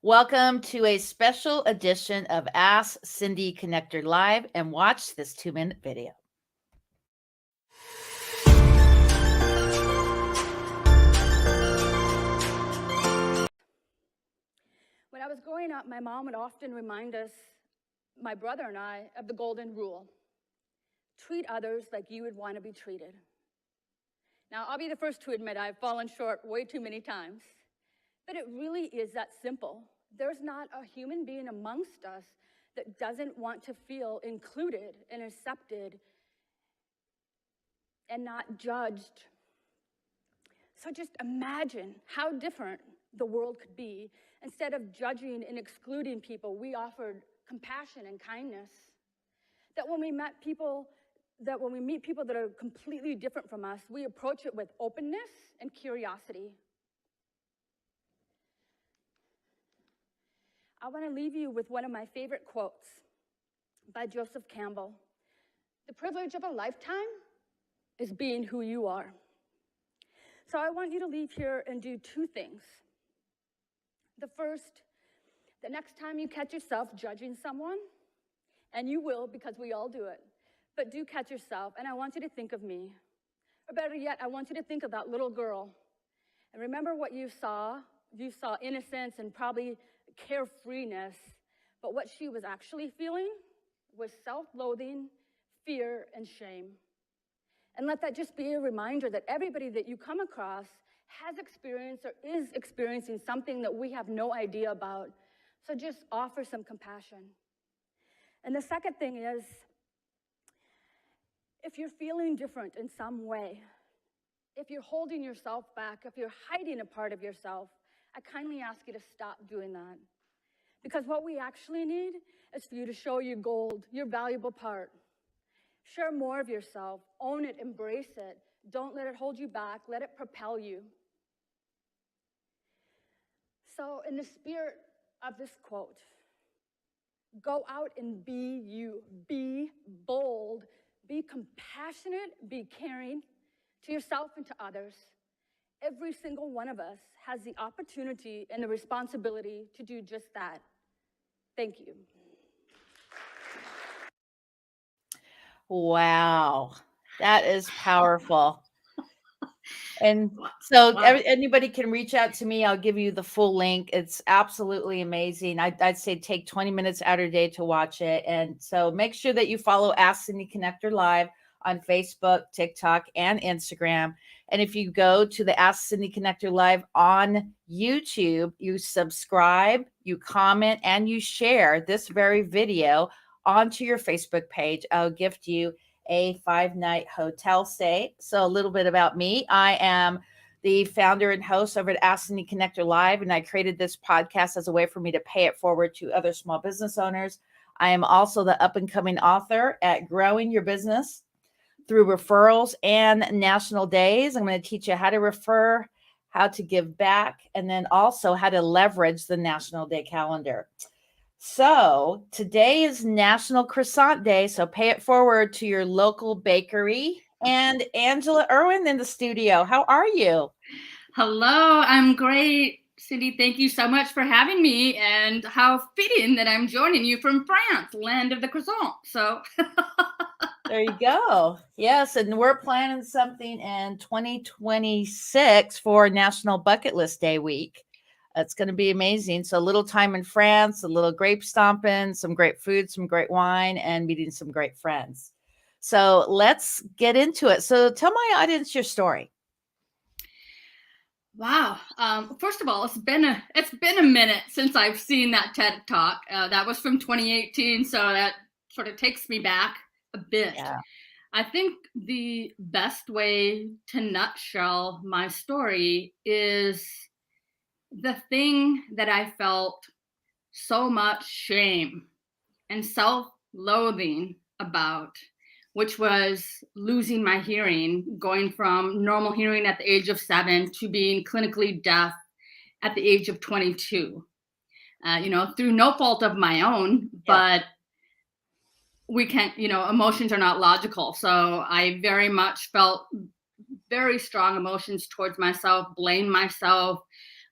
Welcome to a special edition of Ask Cindy Connector Live, and watch this 2-minute video. When I was growing up, my mom would often remind us, my brother and I, of the golden rule. Treat others like you would want to be treated. Now, I'll be the first to admit I've fallen short way too many times, but it really is that simple. There's not a human being amongst us that doesn't want to feel included and accepted and not judged. So just imagine how different the world could be. Instead of judging and excluding people, we offered compassion and kindness. That when we meet people that are completely different from us, we approach it with openness and curiosity. I want to leave you with one of my favorite quotes by Joseph Campbell. The privilege of a lifetime is being who you are. So I want you to leave here and do two things. The first, the next time you catch yourself judging someone, and you will because we all do it, but do catch yourself, and I want you to think of me. Or better yet, I want you to think of that little girl. And remember what you saw. You saw innocence and probably carefreeness, but what she was actually feeling was self-loathing, fear, and shame. And let that just be a reminder that everybody that you come across has experienced or is experiencing something that we have no idea about. So just offer some compassion. And the second thing is, if you're feeling different in some way, if you're holding yourself back, if you're hiding a part of yourself, I kindly ask you to stop doing that. Because what we actually need is for you to show your gold, your valuable part. Share more of yourself, own it, embrace it. Don't let it hold you back, let it propel you. So in the spirit of this quote, go out and be you, be bold, be compassionate, be caring to yourself and to others. Every single one of us has the opportunity and the responsibility to do just that. Thank you. Wow, that is powerful. And so anybody can reach out to me. I'll give you the full link. It's absolutely amazing. I'd say take 20 minutes out of your day to watch it. And so make sure that you follow Ask Cindy Connector Live on Facebook, TikTok, and Instagram. And if you go to the Ask Cindy Connector Live on YouTube, you subscribe, you comment, and you share this very video onto your Facebook page. I'll gift you a 5-night hotel stay. So a little bit about me. I am the founder and host over at Ask Cindy Connector Live, and I created this podcast as a way for me to pay it forward to other small business owners. I am also the up-and-coming author at Growing Your Business through referrals and national days. I'm going to teach you how to refer, how to give back, and then also how to leverage the National Day calendar. So today is National Croissant Day, so pay it forward to your local bakery. And Angela Irwin in the studio. How are you? Hello, I'm great. Cindy, thank you so much for having me, and how fitting that I'm joining you from France, land of the croissant. So there you go. Yes, and we're planning something in 2026 for National Bucket List Day week. It's going to be amazing. So a little time in France, a little grape stomping, some great food, some great wine, and meeting some great friends. So let's get into it. So tell my audience your story. Wow. First of all, it's been a minute since I've seen that TED Talk. That was from 2018, so that sort of takes me back a bit. Yeah. I think the best way to nutshell my story is the thing that I felt so much shame and self-loathing about, which was losing my hearing, going from normal hearing at the age of 7 to being clinically deaf at the age of 22. Through no fault of my own, but we can't, emotions are not logical. So I very much felt very strong emotions towards myself, blame myself,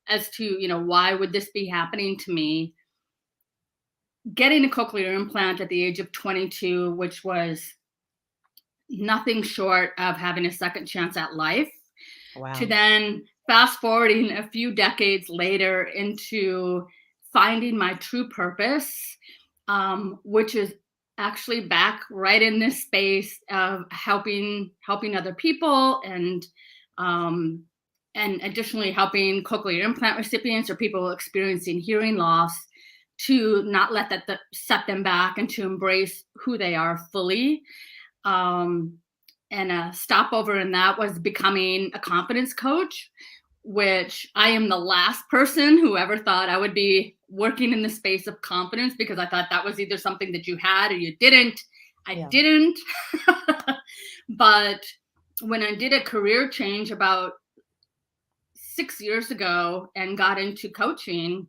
as to, why would this be happening to me? Getting a cochlear implant at the age of 22, which was nothing short of having a second chance at life, to Wow. then fast forwarding a few decades later into finding my true purpose, which is actually back right in this space of helping other people, and additionally helping cochlear implant recipients or people experiencing hearing loss to not let that set them back and to embrace who they are fully. And a stopover in that was becoming a confidence coach, which I am the last person who ever thought I would be working in the space of confidence, because I thought that was either something that you had or you didn't. I didn't. But when I did a career change about 6 years ago and got into coaching,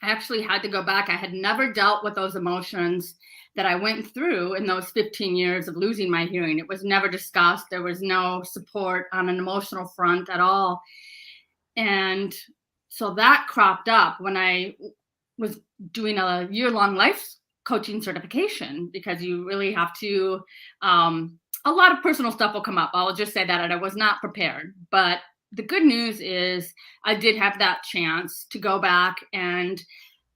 I actually had to go back. I had never dealt with those emotions that I went through in those 15 years of losing my hearing. It was never discussed. There was no support on an emotional front at all. And so that cropped up when I was doing a year-long life coaching certification, because you really have to, a lot of personal stuff will come up. I'll just say that, and I was not prepared. But the good news is I did have that chance to go back, and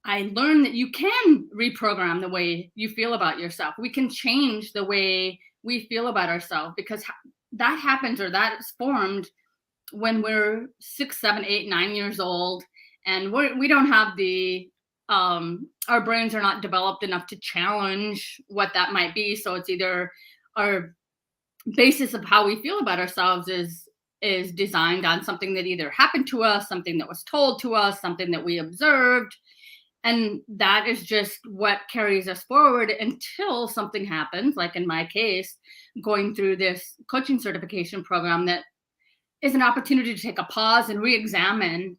I learned that you can reprogram the way you feel about yourself. We can change the way we feel about ourselves, because that happens, or that is formed when we're 6, 7, 8, 9 years old, and we don't have the our brains are not developed enough to challenge what that might be. So it's either our basis of how we feel about ourselves is designed on something that either happened to us, something that was told to us, something that we observed. And that is just what carries us forward until something happens, like in my case, going through this coaching certification program that is an opportunity to take a pause and re-examine,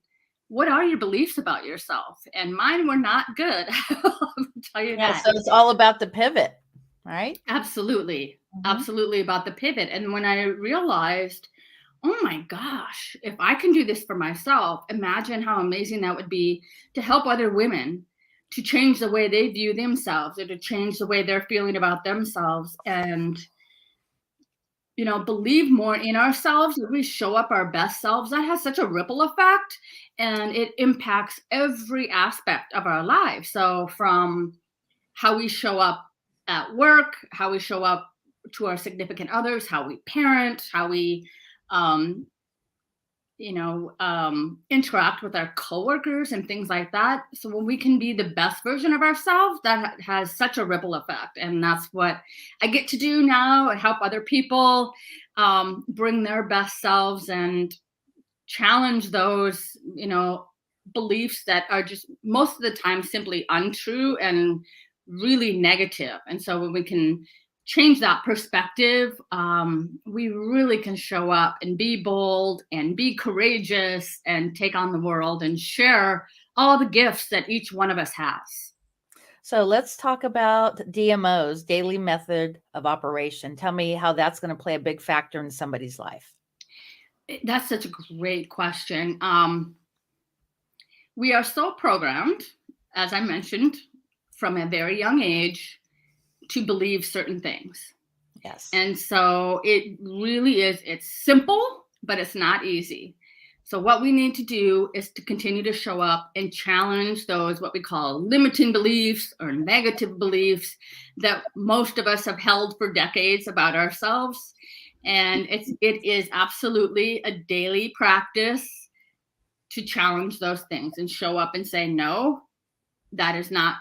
what are your beliefs about yourself? And mine were not good. I'll tell you that. So it's all about the pivot, right? Absolutely. Absolutely about the pivot. And when I realized, oh my gosh, if I can do this for myself, imagine how amazing that would be to help other women to change the way they view themselves, or to change the way they're feeling about themselves, and believe more in ourselves. If we show up our best selves, that has such a ripple effect, and it impacts every aspect of our lives. So from how we show up at work, how we show up to our significant others, how we parent, how we interact with our coworkers and things like that. So when we can be the best version of ourselves, that has such a ripple effect. And that's what I get to do now, and help other people bring their best selves and challenge those, beliefs that are just most of the time simply untrue and really negative. And so when we can change that perspective, we really can show up and be bold and be courageous and take on the world and share all the gifts that each one of us has. So let's talk about DMOs, daily method of operation. Tell me how that's going to play a big factor in somebody's life. That's such a great question. We are so programmed, as I mentioned, from a very young age to believe certain things. Yes. And so it really is, it's simple, but it's not easy. So what we need to do is to continue to show up and challenge those, what we call limiting beliefs or negative beliefs that most of us have held for decades about ourselves. And it is absolutely a daily practice to challenge those things and show up and say, no, that is not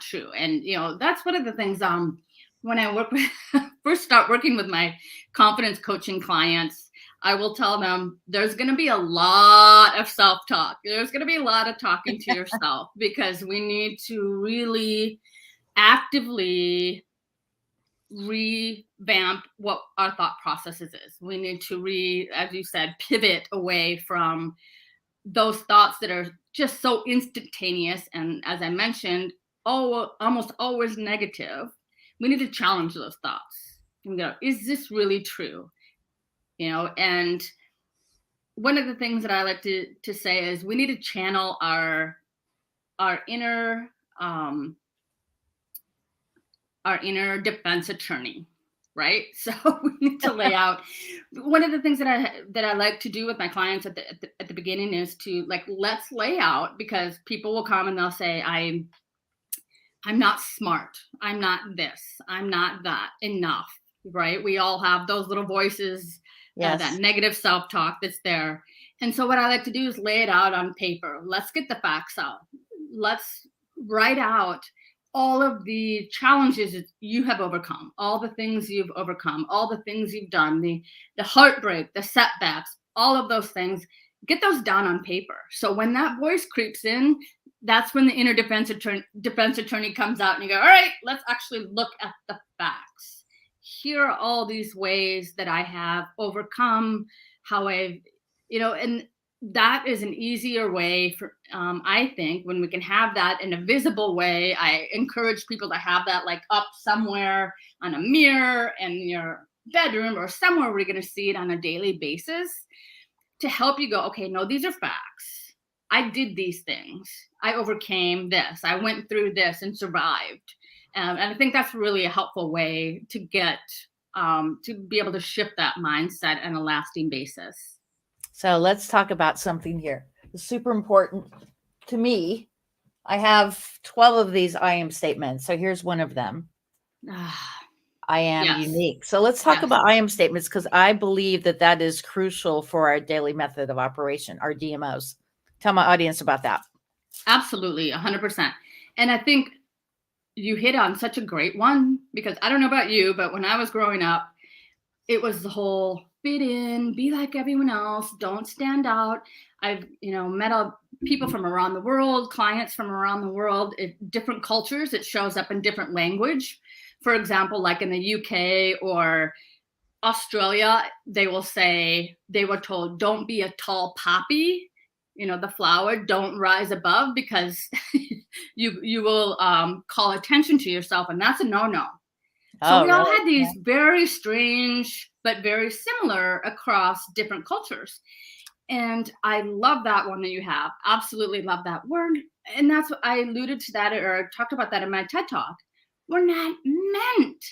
true. And that's one of the things when I first start working with my confidence coaching clients, I will tell them there's going to be a lot of self-talk. There's going to be a lot of talking to yourself, because we need to really actively revamp what our thought processes is. We need to as you said, pivot away from those thoughts that are just so instantaneous, and as I mentioned, almost always negative. We need to challenge those thoughts and go, is this really true? And one of the things that I like to say is we need to channel our inner um, our inner defense attorney, right? So we need to lay out. One of the things that I like to do with my clients at the beginning is to like, let's lay out, because people will come and they'll say, I'm not smart, I'm not this, I'm not that enough, right? We all have those little voices, Yes. that negative self-talk that's there. And so what I like to do is lay it out on paper. Let's get the facts out. Let's write out all of the challenges that you have overcome, all the things you've overcome, all the things you've done, the heartbreak, the setbacks, all of those things. Get those down on paper. So when that voice creeps in, that's when the inner defense attorney comes out and you go, all right, let's actually look at the facts. Here are all these ways that I have overcome, how I've, and that is an easier way for, I think, when we can have that in a visible way. I encourage people to have that like up somewhere on a mirror in your bedroom or somewhere where you're going to see it on a daily basis, to help you go, okay, no, these are facts. I did these things. I overcame this. I went through this and survived. And I think that's really a helpful way to get, to be able to shift that mindset on a lasting basis. So let's talk about something here. It's super important to me. I have 12 of these I am statements. So here's one of them. I am Yes. unique. So let's talk Yes. about I am statements, because I believe that is crucial for our daily method of operation, our DMOs. Tell my audience about that. Absolutely, 100%. And I think you hit on such a great one, because I don't know about you, but when I was growing up, it was the whole fit in, be like everyone else, don't stand out. I've, met people from around the world, clients from around the world, different cultures. It shows up in different language. For example, like in the UK or Australia, they will say, they were told, don't be a tall poppy, the flower, don't rise above, because you will call attention to yourself, and that's a no-no. So we all had these very strange, but very similar across different cultures. And I love that one that you have. Absolutely love that word. And that's what I alluded to that, or talked about that in my TED Talk. We're not meant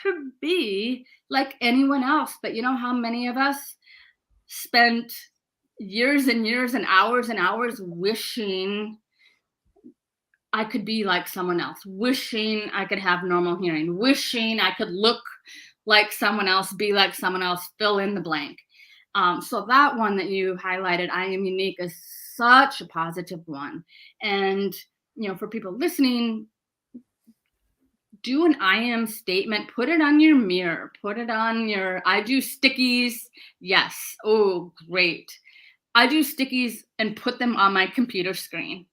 to be like anyone else. But you know how many of us spent years and years and hours wishing I could be like someone else, wishing I could have normal hearing, wishing I could look like someone else, be like someone else, fill in the blank. So that one that you highlighted, I am unique, is such a positive one. And, for people listening, do an I am statement, put it on your mirror, put it on I do stickies. Yes. Oh, great. I do stickies and put them on my computer screen.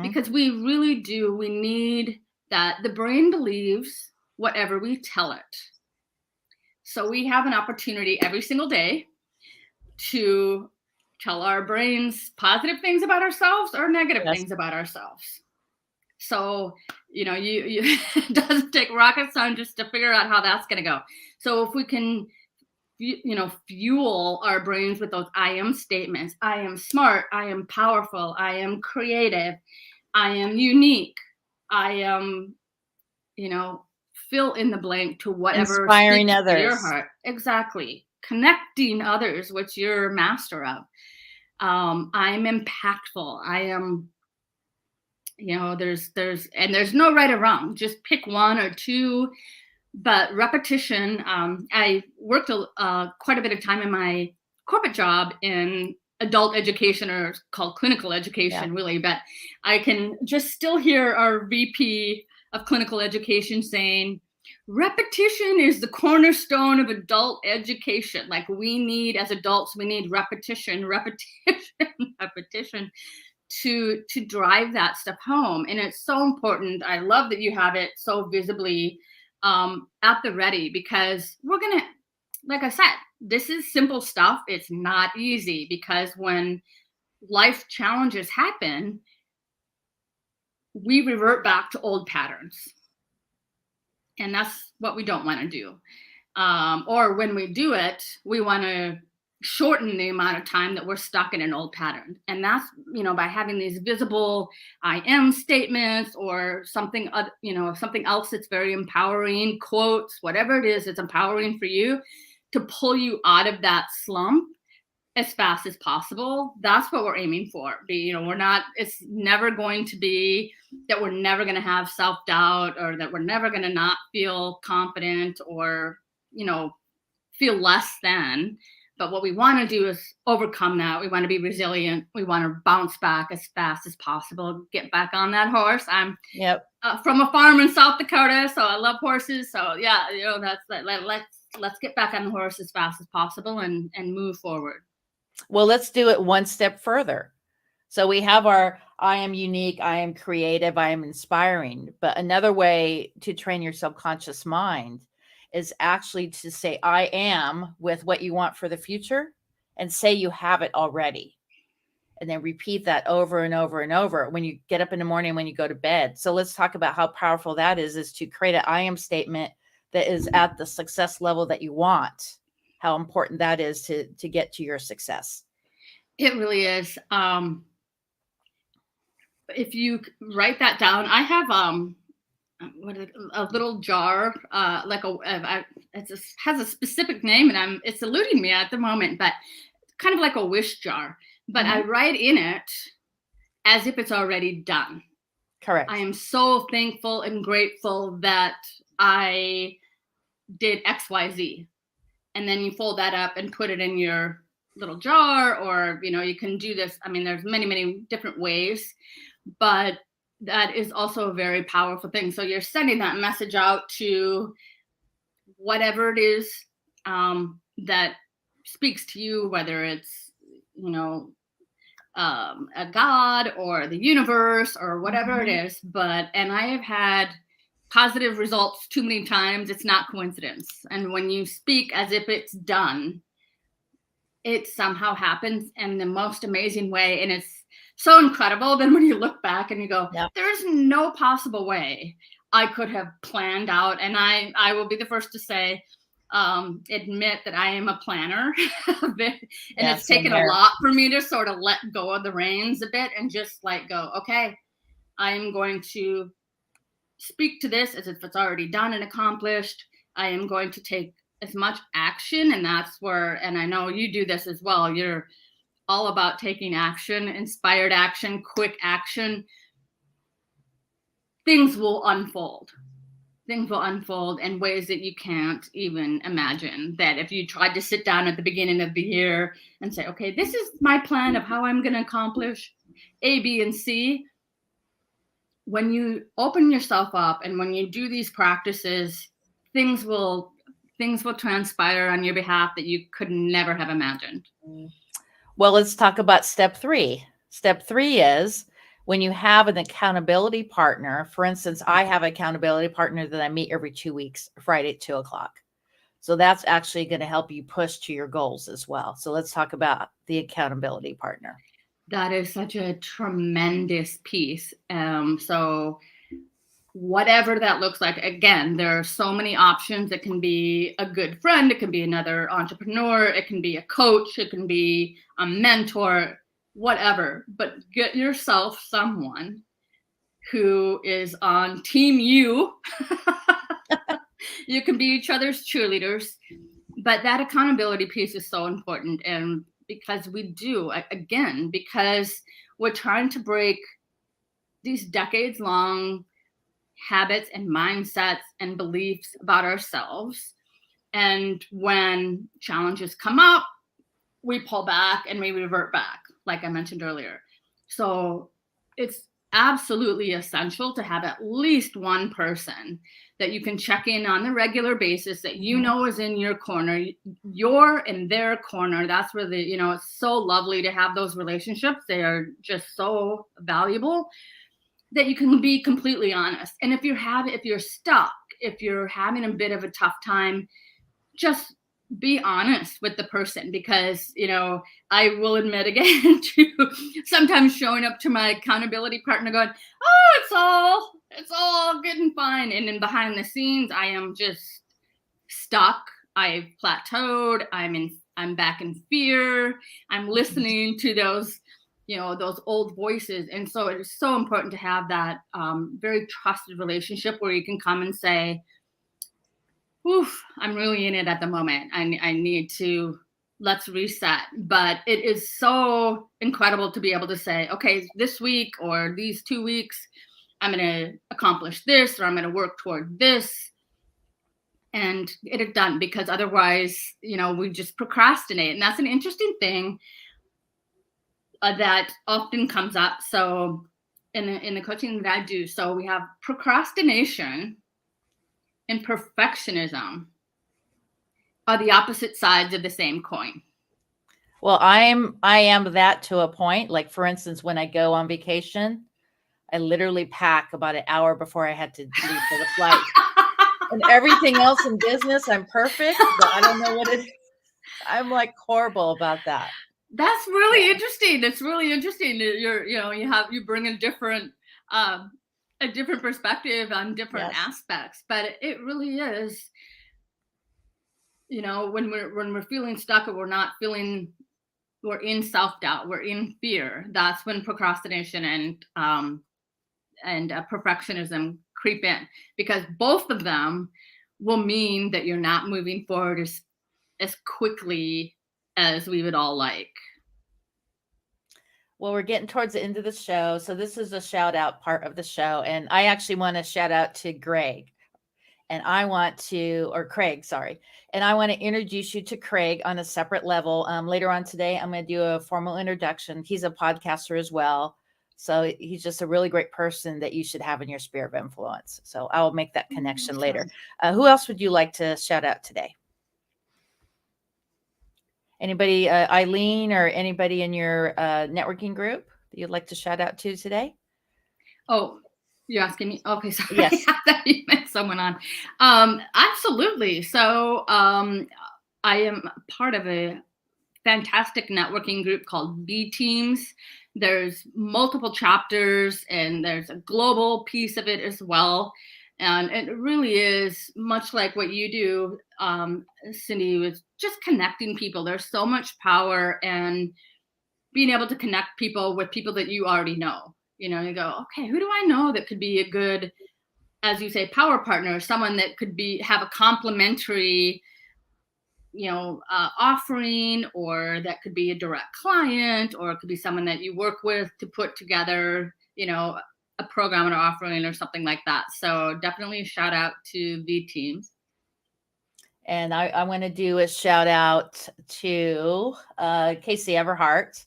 Because we really do. We need that. The brain believes whatever we tell it. So we have an opportunity every single day to tell our brains positive things about ourselves or negative things about ourselves. So, it doesn't take rocket scientists to figure out how that's going to go. So if we can, fuel our brains with those I am statements. I am smart. I am powerful. I am creative. I am unique. I am, fill in the blank to whatever inspiring speaks others. to your heart. Exactly. Connecting others, which you're master of. I'm impactful. I am, there's no right or wrong. Just pick one or two. But repetition, I worked quite a bit of time in my corporate job in adult education, or called clinical education, really. But I can just still hear our VP of clinical education saying, repetition is the cornerstone of adult education. Like, we need, as adults, we need repetition to drive that stuff home. And it's so important. I love that you have it so visibly at the ready, because we're gonna, like I said, this is simple stuff. It's not easy, because when life challenges happen, we revert back to old patterns, and that's what we don't want to do. Or when we do it, we want to shorten the amount of time that we're stuck in an old pattern. And that's, by having these visible I am statements or something, something else that's very empowering, quotes, whatever it is, it's empowering for you to pull you out of that slump as fast as possible. That's what we're aiming for. It's never going to be that we're never going to have self-doubt, or that we're never going to not feel confident, or, feel less than. But what we want to do is overcome that. We want to be resilient. We want to bounce back as fast as possible, get back on that horse. I'm from a farm in South Dakota, so I love horses. So yeah, let's get back on the horse as fast as possible and move forward. Well, let's do it one step further. So we have our I am unique, I am creative, I am inspiring. But another way to train your subconscious mind is actually to say I am with what you want for the future, and say you have it already. And then repeat that over and over and over when you get up in the morning, when you go to bed. So let's talk about how powerful that is to create an I am statement that is at the success level that you want. How important that is to get to your success. It really is. If you write that down, I have a little jar, it has a specific name, and it's eluding me at the moment, but kind of like a wish jar. But I write in it as if it's already done. Correct. I am so thankful and grateful that I did XYZ. And then you fold that up and put it in your little jar, or, you can do this. I mean, there's many, many different ways, but that is also a very powerful thing. So you're sending that message out to whatever it is that speaks to you, whether it's, a God or the universe or whatever it is. And I have had positive results too many times. It's not coincidence. And when you speak as if it's done, it somehow happens in the most amazing way. And it's so incredible. Then when you look back and you go, there's no possible way I could have planned out. And I will be the first to say, admit that I am a planner a bit, and it's taken a lot for me to sort of let go of the reins a bit and just go, okay, I'm going to speak to this as if it's already done and accomplished. I am going to take as much action. And that's where, and I know you do this as well, you're all about taking action, inspired action, quick action. Things will unfold. Things will unfold in ways that you can't even imagine. That if you tried to sit down at the beginning of the year and say, okay, this is my plan of how I'm going to accomplish A, B, and C. When you open yourself up and when you do these practices, things will transpire on your behalf that you could never have imagined. Well, let's talk about step 3. Step 3 is when you have an accountability partner. For instance, I have an accountability partner that I meet every 2 weeks, Friday at 2:00. So that's actually going to help you push to your goals as well. So let's talk about the accountability partner. That is such a tremendous piece. So whatever that looks like, again, there are so many options. It can be a good friend. It can be another entrepreneur. It can be a coach. It can be a mentor, whatever. But get yourself someone who is on team you. You can be each other's cheerleaders. But that accountability piece is so important. And because because we're trying to break these decades-long habits and mindsets and beliefs about ourselves. And when challenges come up, we pull back and we revert back, like I mentioned earlier. So it's absolutely essential to have at least one person that you can check in on a regular basis that is in your corner. You're in their corner. That's where it's so lovely to have those relationships. They are just so valuable that you can be completely honest. And if you're stuck, if you're having a bit of a tough time, just be honest with the person, because, I will admit again to sometimes showing up to my accountability partner going, oh, it's all good and fine. And then behind the scenes, I am just stuck. I've plateaued. I'm I'm back in fear. I'm listening to those, those old voices. And so it is so important to have that very trusted relationship where you can come and say, oof, I'm really in it at the moment. I need to, let's reset. But it is so incredible to be able to say, okay, this week or these 2 weeks, I'm going to accomplish this, or I'm going to work toward this and get it done, because otherwise, we just procrastinate. And that's an interesting thing that often comes up. So in the coaching that I do, so we have procrastination and perfectionism are the opposite sides of the same coin. Well, I am that to a point. Like, for instance, when I go on vacation, I literally pack about an hour before I had to leave for the flight. And everything else in business, I'm perfect, but I don't know what it is. I'm like horrible about that. That's really interesting. That's really interesting. You bring a different perspective on different aspects, but it really is, when we're feeling stuck, or we're in self-doubt, we're in fear, that's when procrastination and perfectionism creep in, because both of them will mean that you're not moving forward as quickly as we would all like. Well, we're getting towards the end of the show. So this is a shout out part of the show. And I actually want to shout out to Greg. And Craig, sorry. And I want to introduce you to Craig on a separate level. Later on today, I'm going to do a formal introduction. He's a podcaster as well. So he's just a really great person that you should have in your sphere of influence. So I'll make that connection later. Who else would you like to shout out today? Anybody, Eileen, or anybody in your networking group that you'd like to shout out to today? Oh, you're asking me? Okay, sorry. Yes. I thought you meant someone on. Absolutely. So I am part of a fantastic networking group called B Teams. There's multiple chapters, and there's a global piece of it as well. And it really is much like what you do, Cindy, with just connecting people. There's so much power in being able to connect people with people that you already know. You go, okay, who do I know that could be a good, as you say, power partner, someone that could have a complementary, offering, or that could be a direct client, or it could be someone that you work with to put together, a program or offering or something like that. So definitely shout out to V Teams. And I want to do a shout out to Casey Everhart.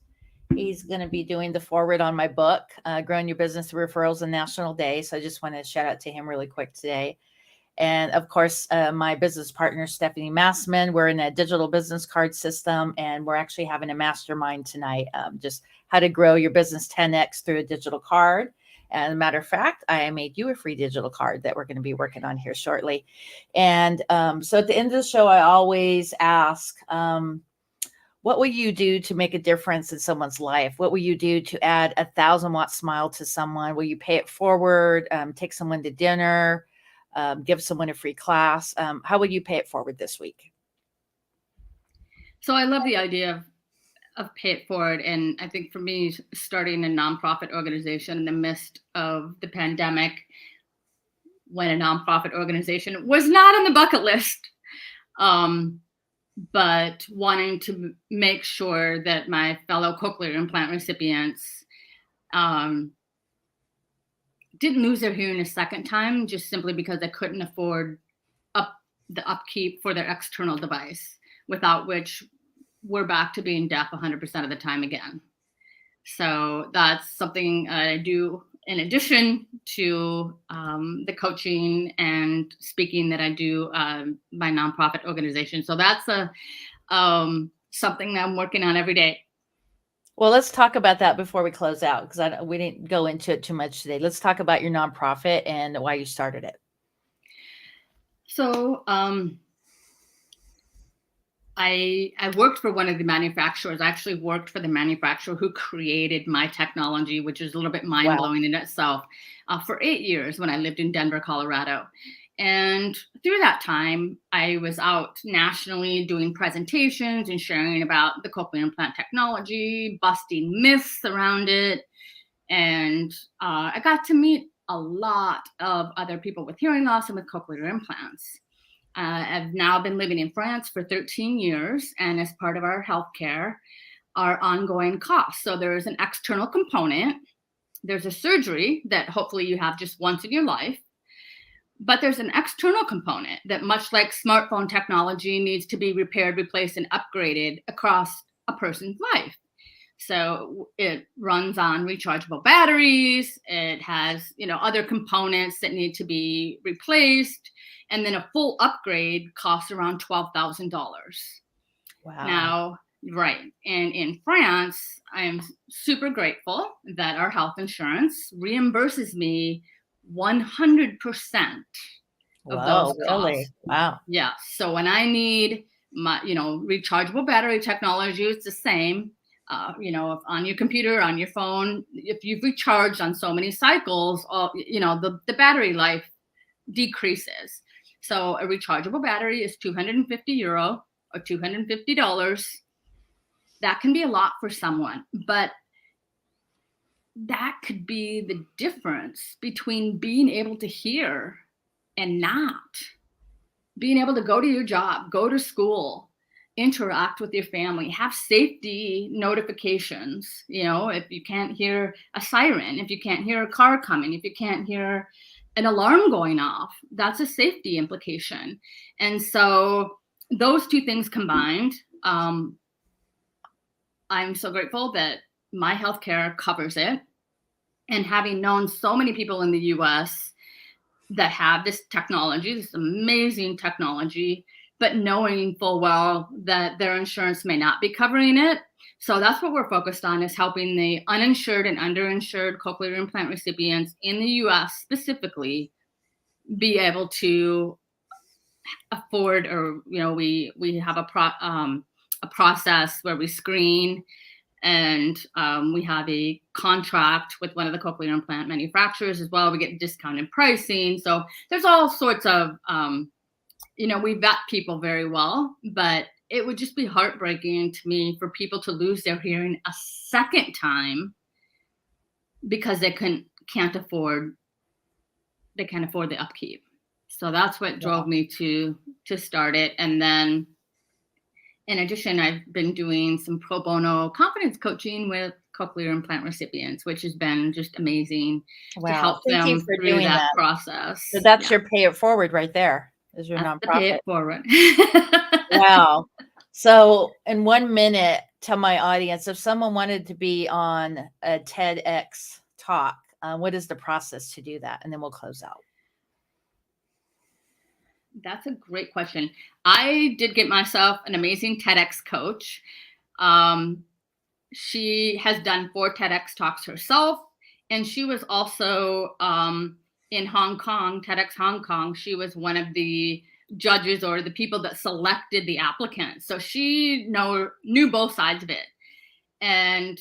He's going to be doing the forward on my book, Growing Your Business Through Referrals on National Day. So I just want to shout out to him really quick today. And of course, my business partner, Stephanie Massman, we're in a digital business card system, and we're actually having a mastermind tonight, just how to grow your business 10X through a digital card. And as a matter of fact, I made you a free digital card that we're going to be working on here shortly. And so at the end of the show, I always ask, what will you do to make a difference in someone's life? What will you do to add 1,000-watt smile to someone? Will you pay it forward, take someone to dinner, give someone a free class? How will you pay it forward this week? So I love the idea of pay it forward. And I think for me, starting a nonprofit organization in the midst of the pandemic, when a nonprofit organization was not on the bucket list, but wanting to make sure that my fellow cochlear implant recipients didn't lose their hearing a second time, just simply because they couldn't afford the upkeep for their external device, without which we're back to being deaf 100% of the time again. So that's something I do in addition to the coaching and speaking that I do my nonprofit organization. So that's something that I'm working on every day. Well, let's talk about that before we close out, because we didn't go into it too much today. Let's talk about your nonprofit and why you started it. So I worked for one of the manufacturers. I actually worked for the manufacturer who created my technology, which is a little bit mind-blowing in itself, for 8 years when I lived in Denver, Colorado. And through that time, I was out nationally doing presentations and sharing about the cochlear implant technology, busting myths around it. And I got to meet a lot of other people with hearing loss and with cochlear implants. I've now been living in France for 13 years, and as part of our healthcare, our ongoing costs. So there is an external component. There's a surgery that hopefully you have just once in your life. But there's an external component that, much like smartphone technology, needs to be repaired, replaced, and upgraded across a person's life. So it runs on rechargeable batteries. It has, other components that need to be replaced. And then a full upgrade costs around $12,000. Wow. Now, right. And in France, I am super grateful that our health insurance reimburses me 100% of those really? costs. Wow. Yeah. So when I need my, rechargeable battery technology, it's the same. If on your computer, on your phone, if you've recharged on so many cycles, the battery life decreases. So a rechargeable battery is €250 or $250. That can be a lot for someone, but that could be the difference between being able to hear and not. Being able to go to your job, go to school, interact with your family, have safety notifications. If you can't hear a siren, if you can't hear a car coming, if you can't hear an alarm going off, that's a safety implication. And so those two things combined, I'm so grateful that my healthcare covers it. And having known so many people in the US that have this technology, this amazing technology, but knowing full well that their insurance may not be covering it. So that's what we're focused on, is helping the uninsured and underinsured cochlear implant recipients in the US specifically be able to afford, or, we have a process where we screen, and we have a contract with one of the cochlear implant manufacturers as well. We get discounted pricing. So there's all sorts of, we vet people very well, but it would just be heartbreaking to me for people to lose their hearing a second time because they can't afford the upkeep. So that's what drove me to start it. And then in addition, I've been doing some pro bono confidence coaching with cochlear implant recipients, which has been just amazing to help Thank you them for through doing that process. So that's your Pay It Forward right there, is your That's the nonprofit. Pay It Forward. Wow. So in 1 minute, tell my audience, if someone wanted to be on a TEDx talk, what is the process to do that? And then we'll close out. That's a great question. I did get myself an amazing TEDx coach. She has done 4 TEDx talks herself, and she was also in Hong Kong, TEDx Hong Kong. She was one of the judges or the people that selected the applicants. So she knew both sides of it. And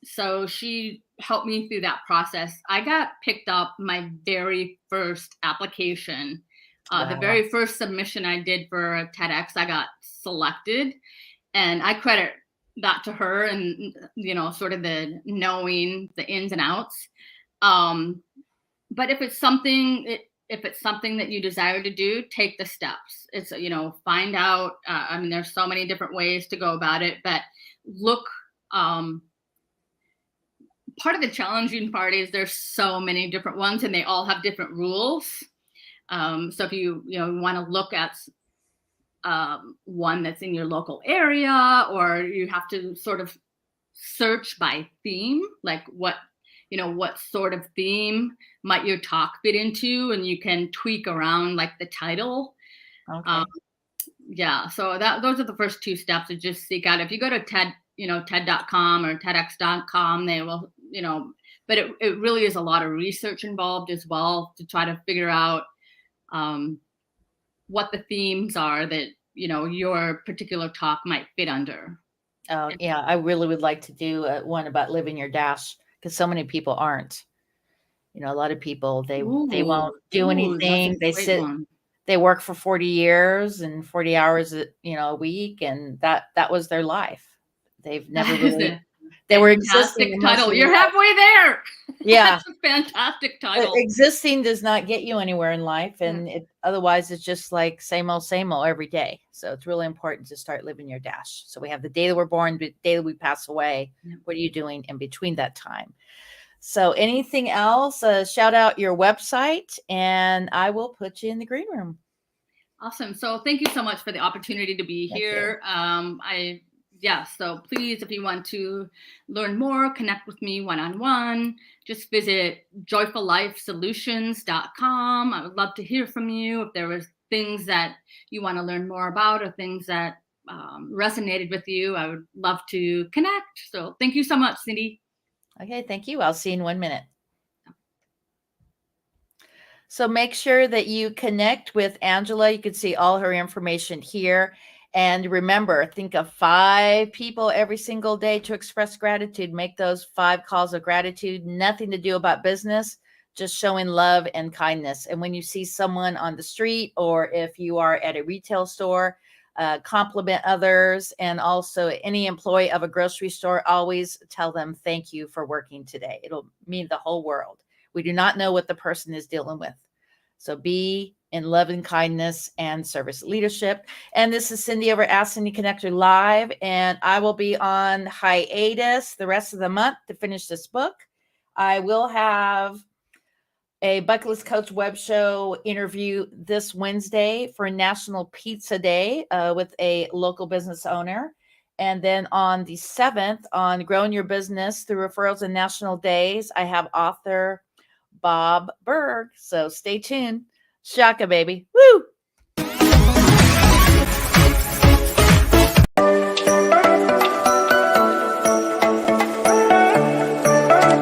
so she helped me through that process. I got picked up my very first application. The very first submission I did for a TEDx, I got selected, and I credit that to her and, sort of the knowing the ins and outs. But if it's something that you desire to do, take the steps. It's, find out, there's so many different ways to go about it, but look, part of the challenging part is there's so many different ones and they all have different rules. So if you want to look at one that's in your local area, or you have to sort of search by theme, like what sort of theme might your talk fit into, and you can tweak around like the title. Okay. So those are the first 2 steps, to just seek out. If you go to TED.com or TEDx.com, they will, but it really is a lot of research involved as well to try to figure out what the themes are that, your particular talk might fit under. Oh, yeah. I really would like to do one about living your dash, because so many people aren't. A lot of people, they won't do anything. They sit they work for 40 years and 40 hours a week, and that was their life. They've never That is really a they were existing fantastic most of title. their You're life. halfway there. Yeah. That's a fantastic title. Existing does not get you anywhere in life, Yeah. and otherwise it's just like same old every day. So it's really important to start living your dash. So we have the day that we're born, the day that we pass away. Yeah. What are you doing in between that time? So anything else? Shout out your website, and I will put you in the green room. Awesome. So thank you so much for the opportunity to be Thank here. So please, if you want to learn more, connect with me one-on-one, just visit joyfullifesolutions.com. I would love to hear from you if there was things that you want to learn more about or things that resonated with you. I would love to connect. So thank you so much, Cindy. Okay, thank you. I'll see you in 1 minute. So make sure that you connect with Angela. You can see all her information here. And remember, think of 5 people every single day to express gratitude. Make those 5 calls of gratitude. Nothing to do about business, just showing love and kindness. And when you see someone on the street, or if you are at a retail store, compliment others. And also any employee of a grocery store, always tell them thank you for working today. It'll mean the whole world. We do not know what the person is dealing with. So be in love and kindness and service leadership. And this is Cindy over Ask Cindy Connector Live. And I will be on hiatus the rest of the month to finish this book. I will have a Bucket List Coach web show interview this Wednesday for National Pizza Day with a local business owner. And then on the 7th, on Growing Your Business Through Referrals and National Days, I have author Bob Berg. So stay tuned. Shaka, baby. Woo!